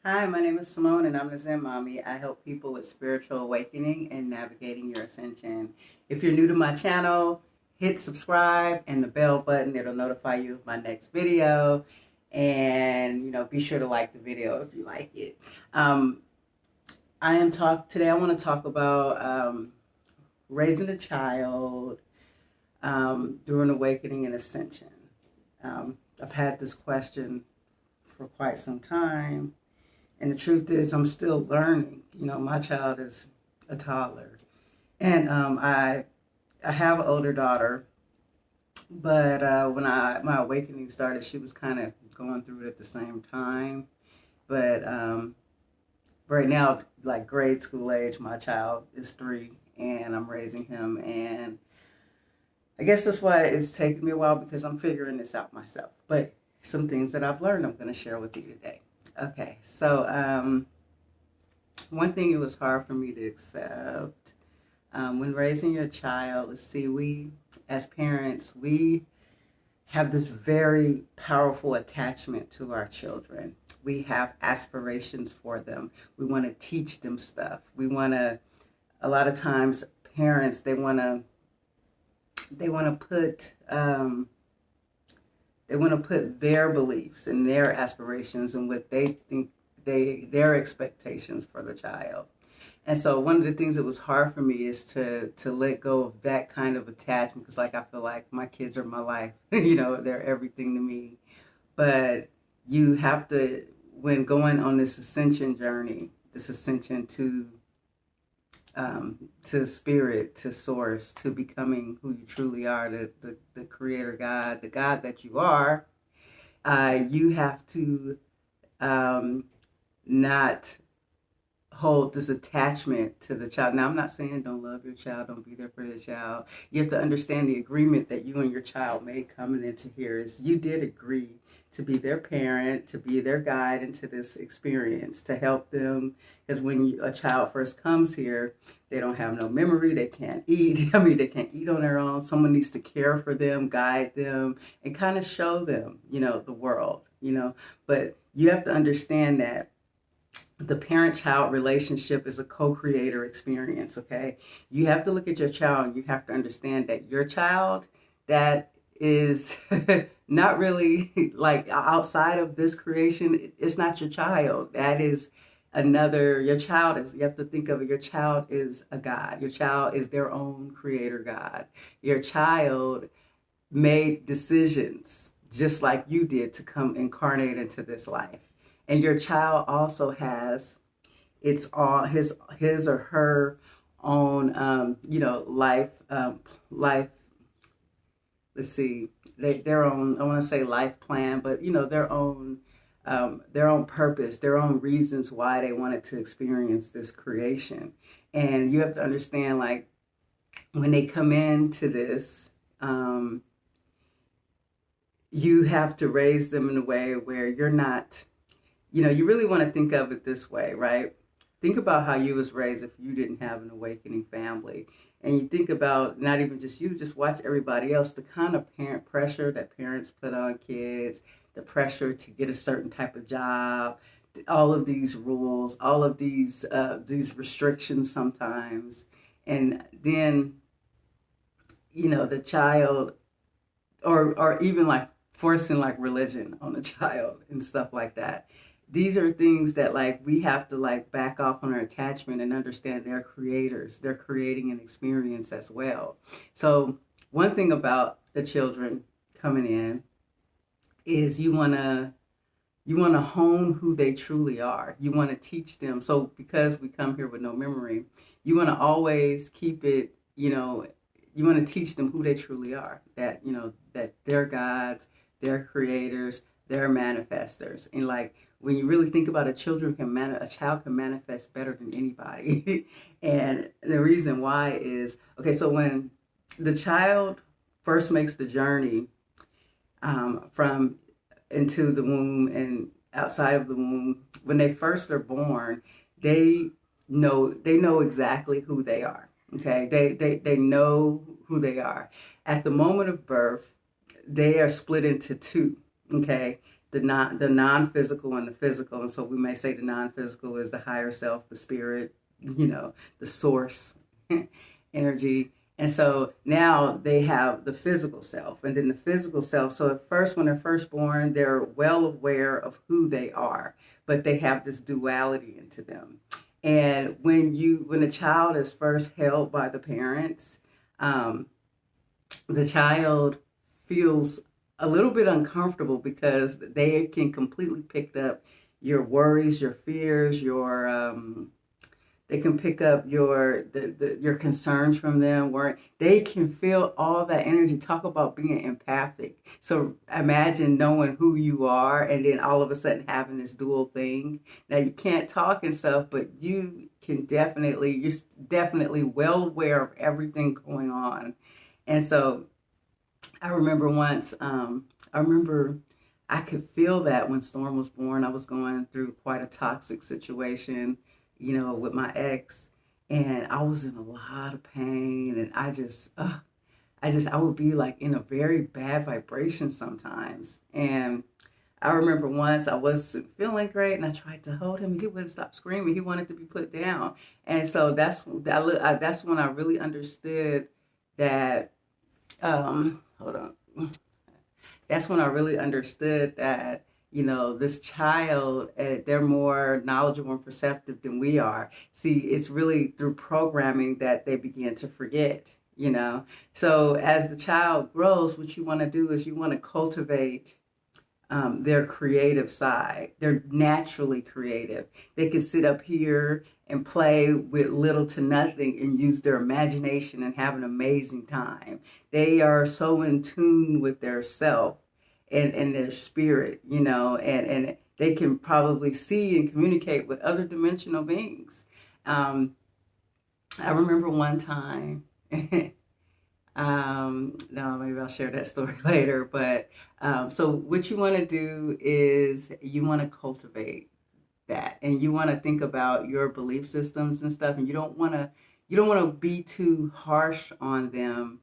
Hi, my name is Simone and I'm the Zen Mommy. I help people with spiritual awakening and navigating your ascension. If you're new to my channel, hit subscribe and the bell button. It'll notify you of my next video. And, be sure to like the video if you like it. Today I want to talk about raising a child through an awakening and ascension. I've had this question for quite some time. And the truth is, I'm still learning. My child is a toddler, and I have an older daughter. But when my awakening started, she was kind of going through it at the same time. But right now, like grade school age, my child is 3, and I'm raising him. And I guess that's why it's taken me a while because I'm figuring this out myself. But some things that I've learned, I'm going to share with you today. Okay, so one thing it was hard for me to accept when raising your child is, we as parents, we have this very powerful attachment to our children. We have aspirations for them. We want to teach them stuff. A lot of times parents, they want to put their beliefs and their aspirations and what they think their expectations for the child. And so one of the things that was hard for me is to let go of that kind of attachment, because I feel like my kids are my life. They're everything to me. But you have to, when going on this ascension journey, this ascension to spirit, to source, to becoming who you truly are, the creator God, the God that you are, you have to not hold this attachment to the child. Now, I'm not saying don't love your child, don't be there for your child. You have to understand the agreement that you and your child made coming into here is you did agree to be their parent, to be their guide into this experience, to help them. Because when a child first comes here, they don't have no memory, they can't eat. They can't eat on their own. Someone needs to care for them, guide them, and kind of show them, the world, But you have to understand that the parent-child relationship is a co-creator experience, okay? You have to look at your child and you have to understand that your child, that is not really like outside of this creation, it's not your child. That is your child is, you have to think of it, your child is a God. Your child is their own creator God. Your child made decisions just like you did to come incarnate into this life. And your child also has its all his or her own life. Let's see, their own, I want to say life plan, but their own purpose, their own reasons why they wanted to experience this creation. And you have to understand, like, when they come into this, you have to raise them in a way where you're not, you really want to think of it this way, right? Think about how you was raised if you didn't have an awakening family. And you think about not even just you, just watch everybody else, the kind of parent pressure that parents put on kids, the pressure to get a certain type of job, all of these rules, all of these restrictions sometimes. And then, the child, or even like forcing like religion on the child and stuff like that. These are things that, like, we have to like back off on our attachment and understand they're creators. They're creating an experience as well. So one thing about the children coming in is you want to hone who they truly are. You want to teach them. So because we come here with no memory, you want to always keep it, you want to teach them who they truly are, that, that they're gods, they're creators, they're manifestors. And like, when you really think about it, a child can manifest better than anybody. And the reason why is, okay, so when the child first makes the journey from into the womb and outside of the womb, when they first are born, they know exactly who they are. Okay, they know who they are. At the moment of birth, they are split into two. Okay, the non-physical and the physical. And so we may say the non-physical is the higher self, the spirit, the source energy. And so now they have the physical self and then the physical self. So at first, when they're first born, they're well aware of who they are, but they have this duality into them. And when a child is first held by the parents, the child feels a little bit uncomfortable because they can completely pick up your worries, your fears, they can pick up your concerns from them, where they can feel all that energy. Talk about being empathic. So imagine knowing who you are and then all of a sudden having this dual thing. Now you can't talk and stuff, but you're definitely well aware of everything going on. And so I remember once, I could feel that when Storm was born. I was going through quite a toxic situation, with my ex, and I was in a lot of pain, and I would be like in a very bad vibration sometimes. And I remember once I wasn't feeling great, and I tried to hold him, and he wouldn't stop screaming. He wanted to be put down, and so that's when I really understood that. Hold on. That's when I really understood that, this child, they're more knowledgeable and perceptive than we are. See, it's really through programming that they begin to forget. So as the child grows, what you want to do is you want to cultivate their creative side. They're naturally creative. They can sit up here and play with little to nothing and use their imagination and have an amazing time. They are so in tune with their self and their spirit, and they can probably see and communicate with other dimensional beings. I remember one time, no, maybe I'll share that story later, but so what you want to do is you want to cultivate that, and you want to think about your belief systems and stuff, and you don't want to be too harsh on them,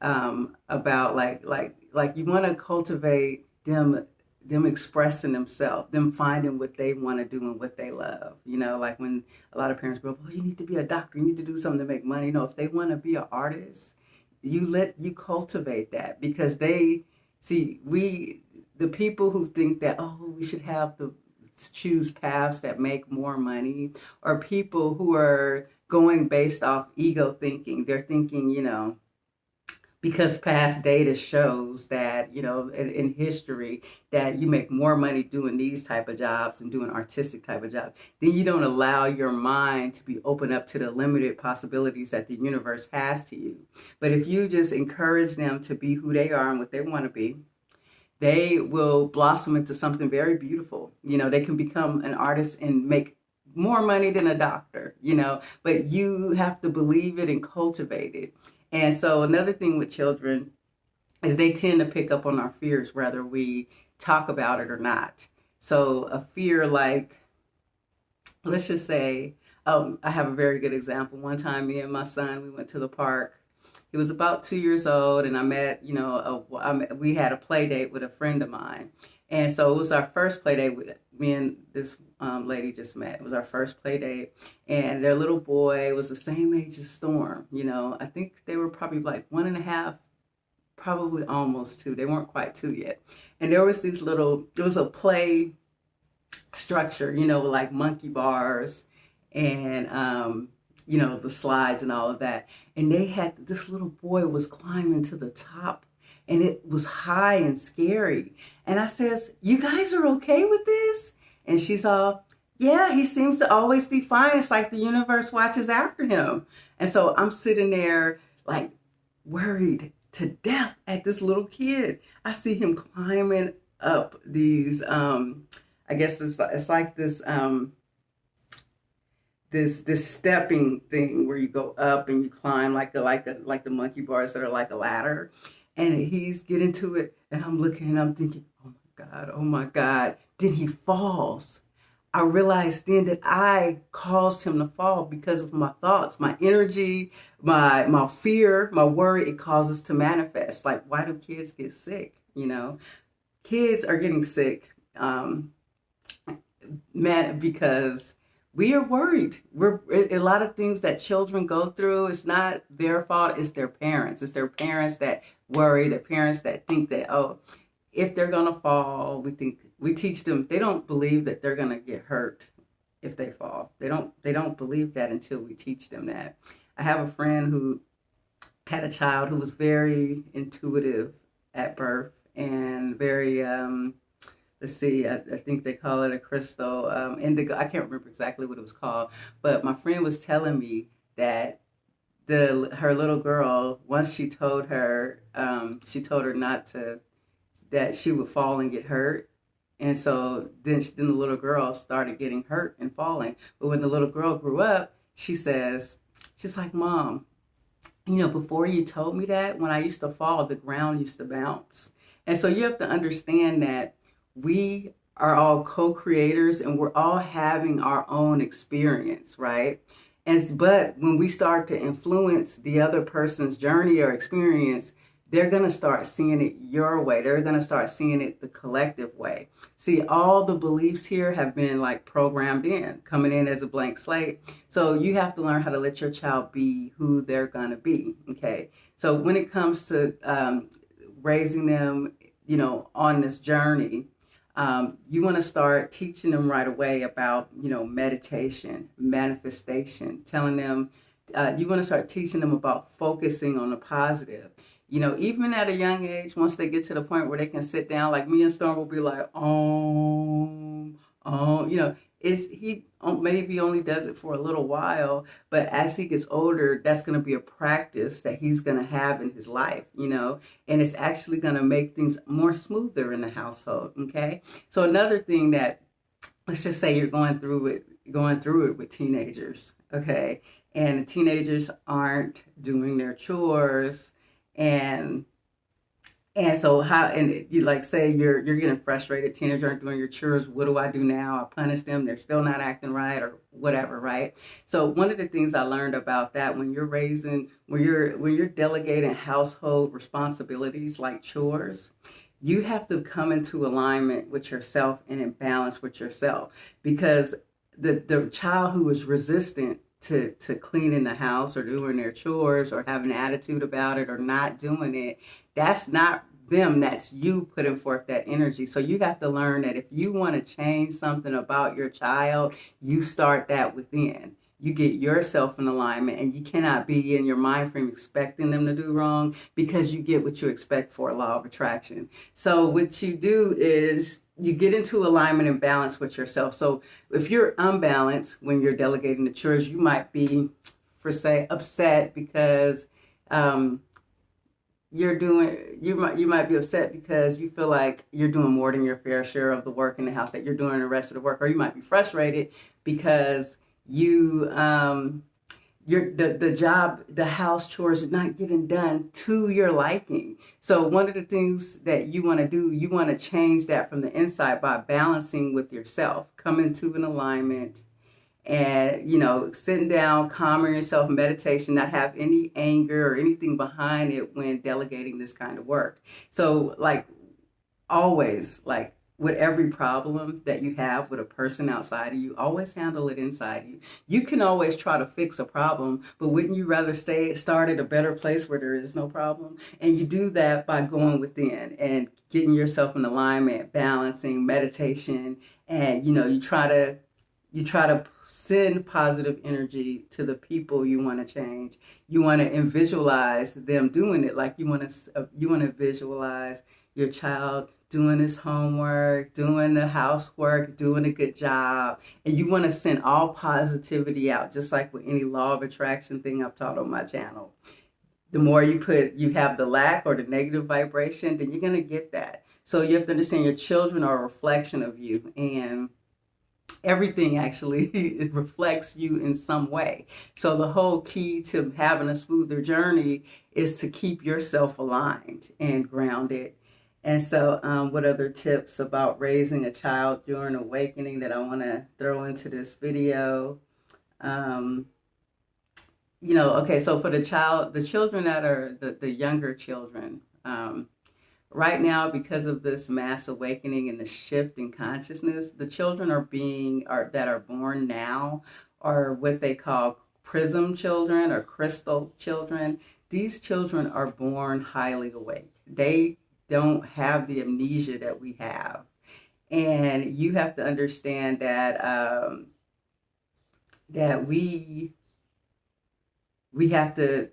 about like you want to cultivate them expressing themselves, them finding what they want to do and what they love. Like when a lot of parents go, "Oh, you need to be a doctor, you need to do something to make money." No, if they want to be an artist, you cultivate that, because the people who think that, oh, we should have to choose paths that make more money, or people who are going based off ego thinking. They're thinking, because past data shows that, in history, that you make more money doing these type of jobs and doing artistic type of jobs, then you don't allow your mind to be open up to the limited possibilities that the universe has to you. But if you just encourage them to be who they are and what they want to be, they will blossom into something very beautiful. They can become an artist and make more money than a doctor, but you have to believe it and cultivate it. And so another thing with children is they tend to pick up on our fears, whether we talk about it or not. So a fear like, let's just say, I have a very good example. One time, me and my son, we went to the park. He was about 2 years old, and I met, we had a play date with a friend of mine. And so it was our first play date with me and this lady just met. It was our first play date, and their little boy was the same age as Storm. I think they were probably like 1.5, probably almost 2. They weren't quite 2 yet. And there was it was a play structure, with like monkey bars and, the slides and all of that. And this little boy was climbing to the top, and it was high and scary. And I says, "You guys are okay with this?" And she's all, "Yeah, he seems to always be fine. It's like the universe watches after him." And so I'm sitting there like worried to death at this little kid. I see him climbing up these, I guess it's like this, this stepping thing where you go up and you climb like the monkey bars that are like a ladder. And he's getting to it, and I'm looking and I'm thinking, oh my God. Then he falls. I realized then that I caused him to fall because of my thoughts, my energy, my fear, my worry. It causes to manifest. Like, why do kids get sick? Kids are getting sick because we are worried. We're a lot of things that children go through. It's not their fault. It's their parents. It's their parents that worry. The parents that think that, oh, if they're gonna fall, we teach them. They don't believe that they're gonna get hurt if they fall. They don't believe that until we teach them that. I have a friend who had a child who was very intuitive at birth and very let's see, I think they call it a crystal indigo. I can't remember exactly what it was called, but my friend was telling me that her little girl, once she told her not to, that she would fall and get hurt. And so then the little girl started getting hurt and falling. But when the little girl grew up, she's like, Mom, before you told me that, when I used to fall, the ground used to bounce. And so you have to understand that we are all co-creators and we're all having our own experience, right? But when we start to influence the other person's journey or experience, they're going to start seeing it your way. They're going to start seeing it the collective way. See, all the beliefs here have been like programmed in, coming in as a blank slate. So you have to learn how to let your child be who they're going to be. Okay. So when it comes to raising them, on this journey, you want to start teaching them right away about, meditation, manifestation, telling them, you want to start teaching them about focusing on the positive. Even at a young age, once they get to the point where they can sit down, like me and Storm will be like, he maybe only does it for a little while, but as he gets older, that's going to be a practice that he's going to have in his life, and it's actually going to make things more smoother in the household. Okay. So another thing that, let's just say you're going through it with teenagers. Okay. And the teenagers aren't doing their chores, and so you like say you're getting frustrated, teenagers aren't doing your chores. What do I do now? I punish them. They're still not acting right or whatever, right? So one of the things I learned about that when you're delegating household responsibilities like chores, you have to come into alignment with yourself and in balance with yourself, because the child who is resistant to cleaning the house or doing their chores or having an attitude about it or not doing it, that's not them, that's you putting forth that energy. So you have to learn that if you want to change something about your child, you start that within. You get yourself in alignment, and you cannot be in your mind frame expecting them to do wrong, because you get what you expect for a law of attraction. So what you do is you get into alignment and balance with yourself. So if you're unbalanced when you're delegating the chores, you might be, upset because you might be upset because you feel like you're doing more than your fair share of the work in the house, that you're doing the rest of the work. Or you might be frustrated because the house chores are not getting done to your liking. So one of the things that you want to do, you want to change that from the inside by balancing with yourself, coming to an alignment, and sitting down, calming yourself, meditation, not have any anger or anything behind it when delegating this kind of work. So like always, like with every problem that you have with a person outside of you, always handle it inside you. You can always try to fix a problem, but wouldn't you rather start at a better place where there is no problem? And you do that by going within and getting yourself in alignment, balancing, meditation, and you try to send positive energy to the people you want to change. You want to visualize them doing it, like you want to visualize your child doing his homework, doing the housework, doing a good job. And you want to send all positivity out, just like with any law of attraction thing I've taught on my channel. The more you have the lack or the negative vibration, then you're going to get that. So you have to understand your children are a reflection of you, and everything actually it reflects you in some way. So the whole key to having a smoother journey is to keep yourself aligned and grounded. And so what other tips about raising a child during awakening that I want to throw into this video? Okay, so for the children that are the younger children, right now, because of this mass awakening and the shift in consciousness, the children that are born now are what they call prism children or crystal children. These children are born highly awake. They don't have the amnesia that we have. And you have to understand that we have to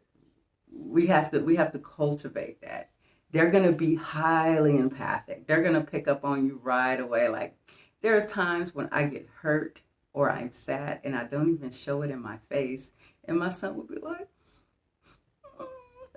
we have to cultivate that. They're going to be highly empathic. They're going to pick up on you right away. Like, there's times when I get hurt or I'm sad and I don't even show it in my face, and my son will be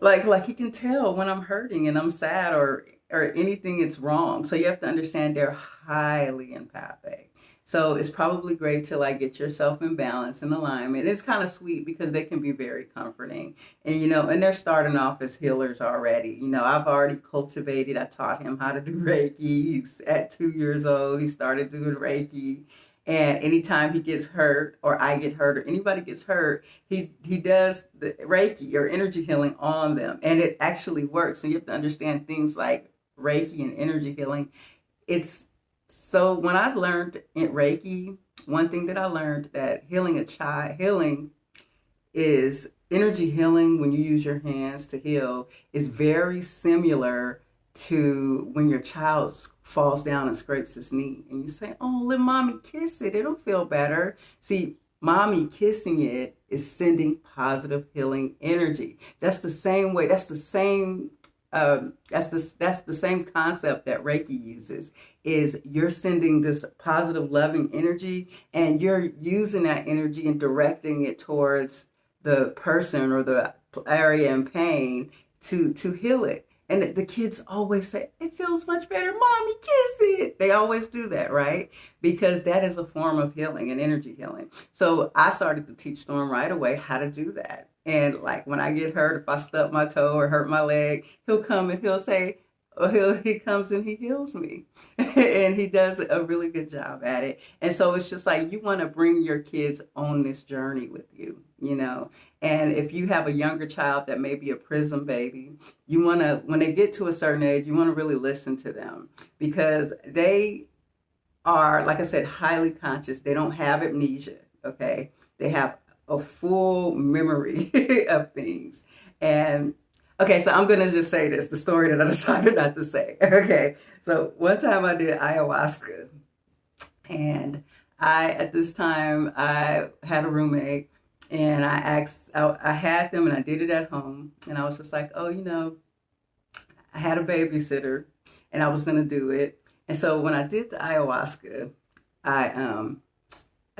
like he can tell when I'm hurting and I'm sad or anything it's wrong. So you have to understand they're highly empathic. So it's probably great to like get yourself in balance and alignment. It's kind of sweet because they can be very comforting. And and they're starting off as healers already. I've already cultivated. I taught him how to do Reiki. He's at 2 years old. He started doing Reiki. And anytime he gets hurt or I get hurt or anybody gets hurt, he does the Reiki or energy healing on them. And it actually works. So you have to understand things like Reiki and energy healing. It's so when I learned in Reiki, one thing that I learned that healing is energy healing when you use your hands to heal is very similar to when your child falls down and scrapes his knee and you say, "Oh, let mommy kiss it. It'll feel better." See, mommy kissing it is sending positive healing energy. That's the same way. That's the same concept that Reiki uses. Is you're sending this positive, loving energy, and you're using that energy and directing it towards the person or the area in pain to heal it. And the kids always say, "It feels much better, mommy, kiss it." They always do that, right? Because that is a form of healing and energy healing. So I started to teach Storm right away how to do that. And like when I get hurt, if I stub my toe or hurt my leg, he'll come and he'll say, he comes and he heals me. And he does a really good job at it. And so it's just like you want to bring your kids on this journey with you. And if you have a younger child that may be a prison baby, you want to, when they get to a certain age, you want to really listen to them because they are, like I said, highly conscious. They don't have amnesia, okay? They have a full memory of things. And okay, so I'm going to just say the story that I decided not to say. Okay, so one time I did ayahuasca, and at this time, I had a roommate, and I had them, and I did it at home, and I was just like, oh, I had a babysitter, and I was going to do it. And so when I did the ayahuasca, I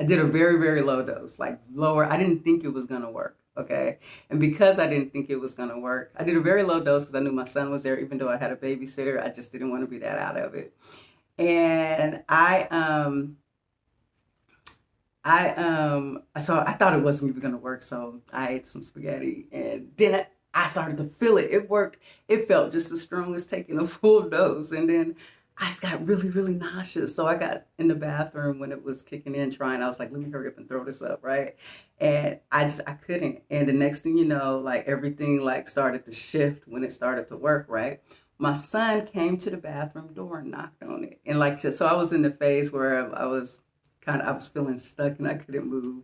did a very, very low dose, like lower. I didn't think it was going to work. Okay. And because I didn't think it was going to work, I did a very low dose because I knew my son was there, even though I had a babysitter. I just didn't want to be that out of it. And so I thought it wasn't even going to work. So I ate some spaghetti and then I started to feel it. It worked. It felt just as strong as taking a full dose. And then I just got really, really nauseous. So I got in the bathroom when it was kicking in, I was like, let me hurry up and throw this up, right? And I couldn't. And the next thing you know, like everything like started to shift when it started to work, right? My son came to the bathroom door and knocked on it. And like, so I was in the phase where I was feeling stuck and I couldn't move.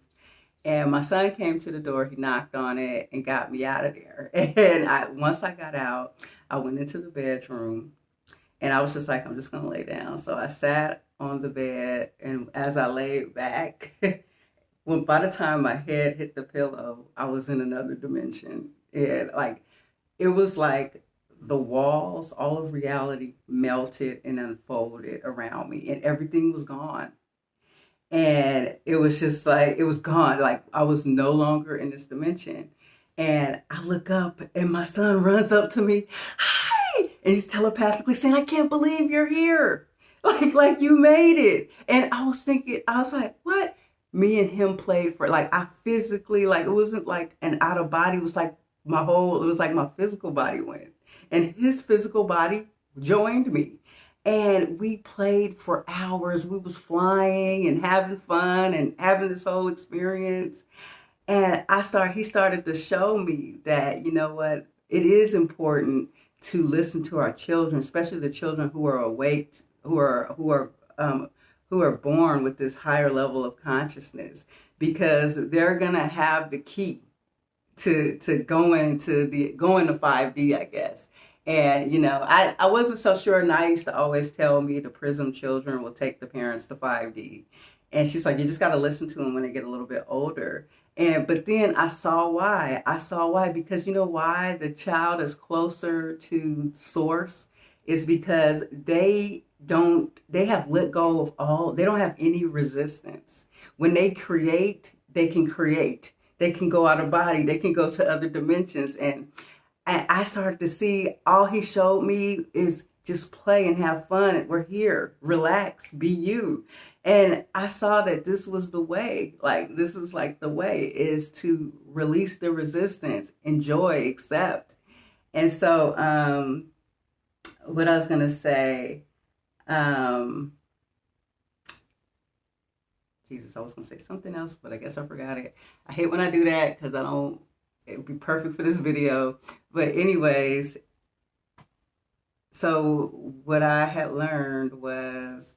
And my son came to the door, he knocked on it and got me out of there. And once I got out, I went into the bedroom. And I was just like, I'm just going to lay down. So I sat on the bed. And as I laid back, by the time my head hit the pillow, I was in another dimension. And like, it was like the walls, all of reality melted and unfolded around me. And everything was gone. And it was just like, it was gone. Like I was no longer in this dimension. And I look up and my son runs up to me. And he's telepathically saying, I can't believe you're here. Like you made it. And I was like, what? Me and him played for, like, I physically, like, it wasn't like an out of body. It was like it was like my physical body went. And his physical body joined me. And we played for hours. We was flying and having fun and having this whole experience. And he started to show me that, you know what, it is important to listen to our children, especially the children who are awake, who are born with this higher level of consciousness, because they're gonna have the key to go into 5D, I guess. And I wasn't so sure, and I used to always tell me the prism children will take the parents to 5D. And she's like, you just got to listen to them when they get a little bit older. But then I saw why. Because you know why the child is closer to source is because they have let go of they don't have any resistance. When they create, they can create. They can go out of body. They can go to other dimensions. And I started to see all he showed me is just play and have fun. We're here. Relax. Be you. And I saw that this was the way. Like, this is like the way is to release the resistance, enjoy, accept. And so what I was going to say, Jesus, I was going to say something else, but I guess I forgot it. I hate when I do that because it would be perfect for this video. But anyways, so what I had learned was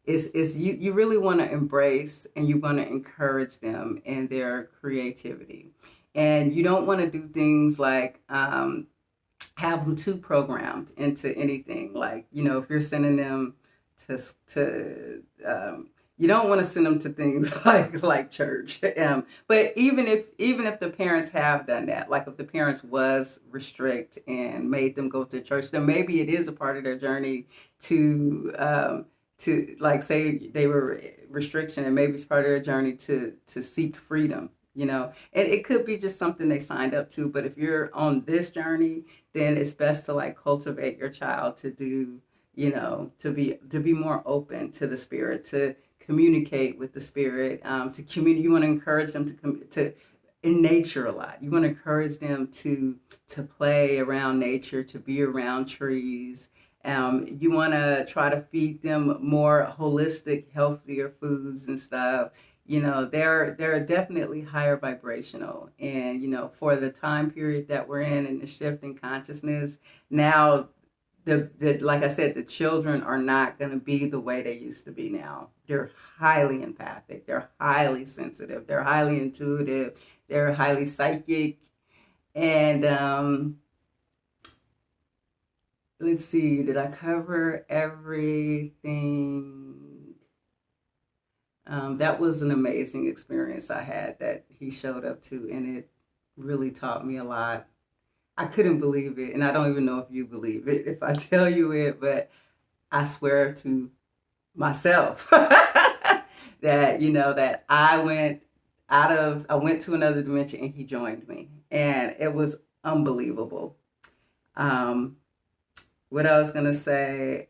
is you really want to embrace and you want to encourage them in their creativity. And you don't want to do things like have them too programmed into anything. Like, if you're sending them to you don't want to send them to things like church. But even if the parents have done that, like if the parents was restrict and made them go to church, then maybe it is a part of their journey to like say they were restriction, and maybe it's part of their journey to seek freedom. And it could be just something they signed up to. But if you're on this journey, then it's best to like cultivate your child to do, to be more open to the spirit, to communicate with the spirit, you want to encourage them to in nature a lot. You want to encourage them to play around nature, to be around trees. You want to try to feed them more holistic, healthier foods and stuff. They're definitely higher vibrational. And, for the time period that we're in and the shift in consciousness, now, like I said, the children are not going to be the way they used to be now. They're highly empathic. They're highly sensitive. They're highly intuitive. They're highly psychic. And let's see, did I cover everything? That was an amazing experience I had that he showed up to, and it really taught me a lot. I couldn't believe it, and I don't even know if you believe it if I tell you it, but I swear to myself that, that I went to another dimension and he joined me, and it was unbelievable. What I was going to say,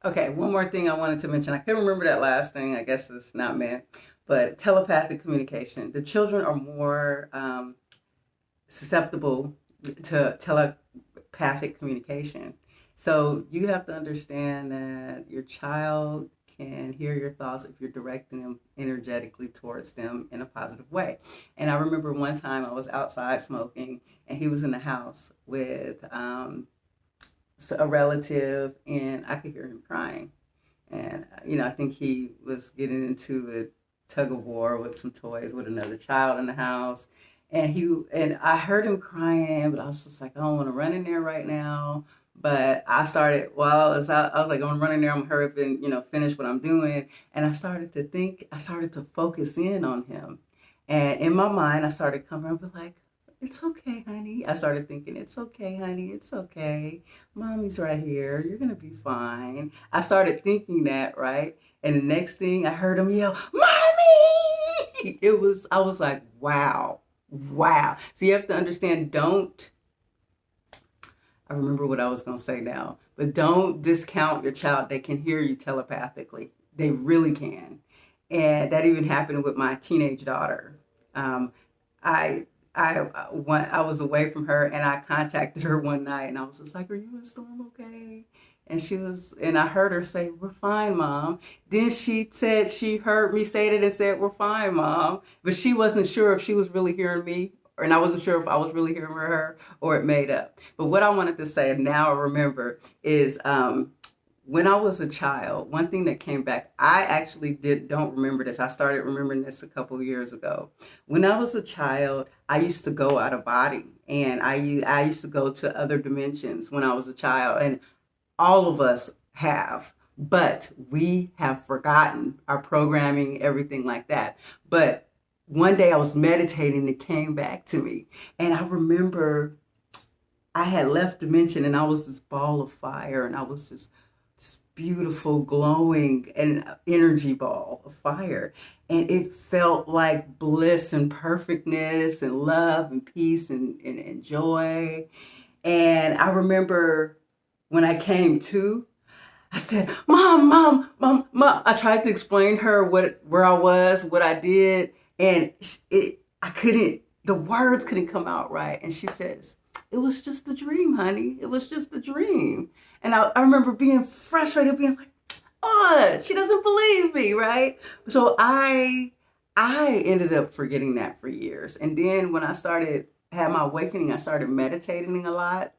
okay, one more thing I wanted to mention. I couldn't remember that last thing. I guess it's not meant. But telepathic communication. The children are more susceptible to telepathic communication. So you have to understand that your child can hear your thoughts if you're directing them energetically towards them in a positive way. And I remember one time I was outside smoking, and he was in the house with a relative, and I could hear him crying. And, I think he was getting into a tug of war with some toys with another child in the house. And I heard him crying, but I was just like, I don't want to run in there right now. But I started, while I was out, I was like, I'm running there, I'm gonna hurry up and, finish what I'm doing. And I started to focus in on him. And in my mind, I started coming up with like, it's okay, honey. I started thinking, it's okay, honey. It's okay. Mommy's right here. You're going to be fine. I started thinking that, right? And the next thing I heard him yell, Mommy! I was like, wow. So you have to understand, I remember what I was going to say now, but don't discount your child. They can hear you telepathically. They really can. And that even happened with my teenage daughter. I was away from her, and I contacted her one night, and I was just like, "Are you and Storm okay?" And I heard her say, "We're fine, Mom." Then she said she heard me say it and said, "We're fine, Mom," but she wasn't sure if she was really hearing me, and I wasn't sure if I was really hearing her or it made up. But what I wanted to say, and now I remember, is when I was a child, one thing that came back, I actually don't remember this. I started remembering this a couple of years ago. When I was a child, I used to go out of body, and I used to go to other dimensions when I was a child, and all of us have, but we have forgotten our programming, everything like that. But one day I was meditating, it came back to me, and I remember I had left dimension, and I was this ball of fire, and I was just this beautiful, glowing, and energy ball of fire. And it felt like bliss and perfectness and love and peace and joy. And I remember when I came to, I said, "Mom, Mom, Mom, Mom." I tried to explain her where I was, what I did, and I couldn't, the words couldn't come out right. And she says, "It was just a dream, honey. It was just a dream." And I remember being frustrated, being like, "Oh, she doesn't believe me," right? So I ended up forgetting that for years. And then when I had my awakening, I started meditating a lot.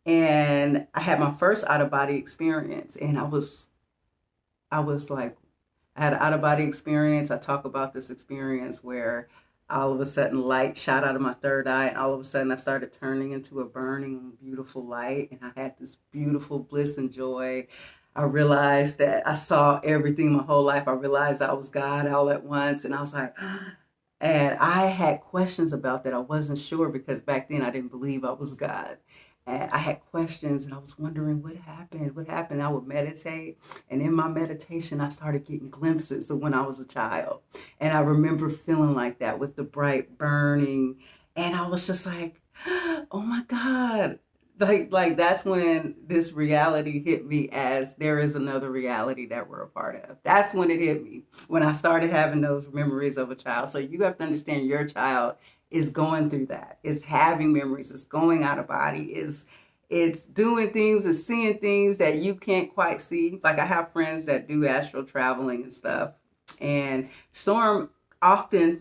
And I had my first out of body experience, and I was like, I had an out of body experience. I talk about this experience where all of a sudden light shot out of my third eye, and all of a sudden I started turning into a burning, beautiful light, and I had this beautiful bliss and joy. I realized that I saw everything my whole life. I realized I was God all at once, and I was like, and I had questions about that. I wasn't sure because back then I didn't believe I was God. And I had questions, and I was wondering what happened. What happened? I would meditate, and in my meditation, I started getting glimpses of when I was a child. And I remember feeling like that with the bright burning, and I was just like, "Oh my God!" Like that's when this reality hit me, as there is another reality that we're a part of. That's when it hit me, when I started having those memories of a child. So you have to understand your child is going through that, is having memories, is going out of body, is it's doing things, is seeing things that you can't quite see. Like I have friends that do astral traveling and stuff, and Storm often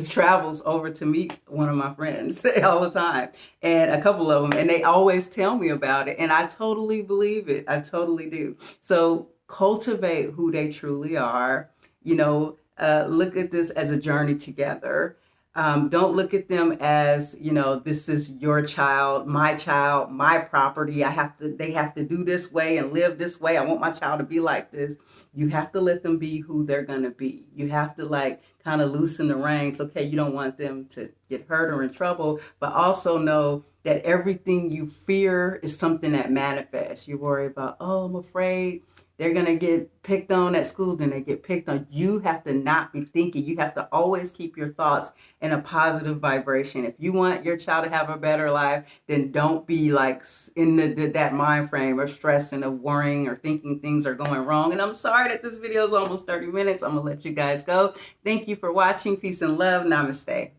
travels over to meet one of my friends all the time, and a couple of them, and they always tell me about it, and I totally believe it. I totally do. So cultivate who they truly are. Look at this as a journey together. Don't look at them as, this is your child, my property. They have to do this way and live this way. I want my child to be like this. You have to let them be who they're going to be. You have to kind of loosen the reins. Okay, you don't want them to get hurt or in trouble, but also know that everything you fear is something that manifests. You worry about, "Oh, I'm afraid they're going to get picked on at school," then they get picked on. You have to not be thinking. You have to always keep your thoughts in a positive vibration. If you want your child to have a better life, then don't be like in that mind frame of stressing, of worrying, or thinking things are going wrong. And I'm sorry that this video is almost 30 minutes. I'm going to let you guys go. Thank you for watching. Peace and love. Namaste.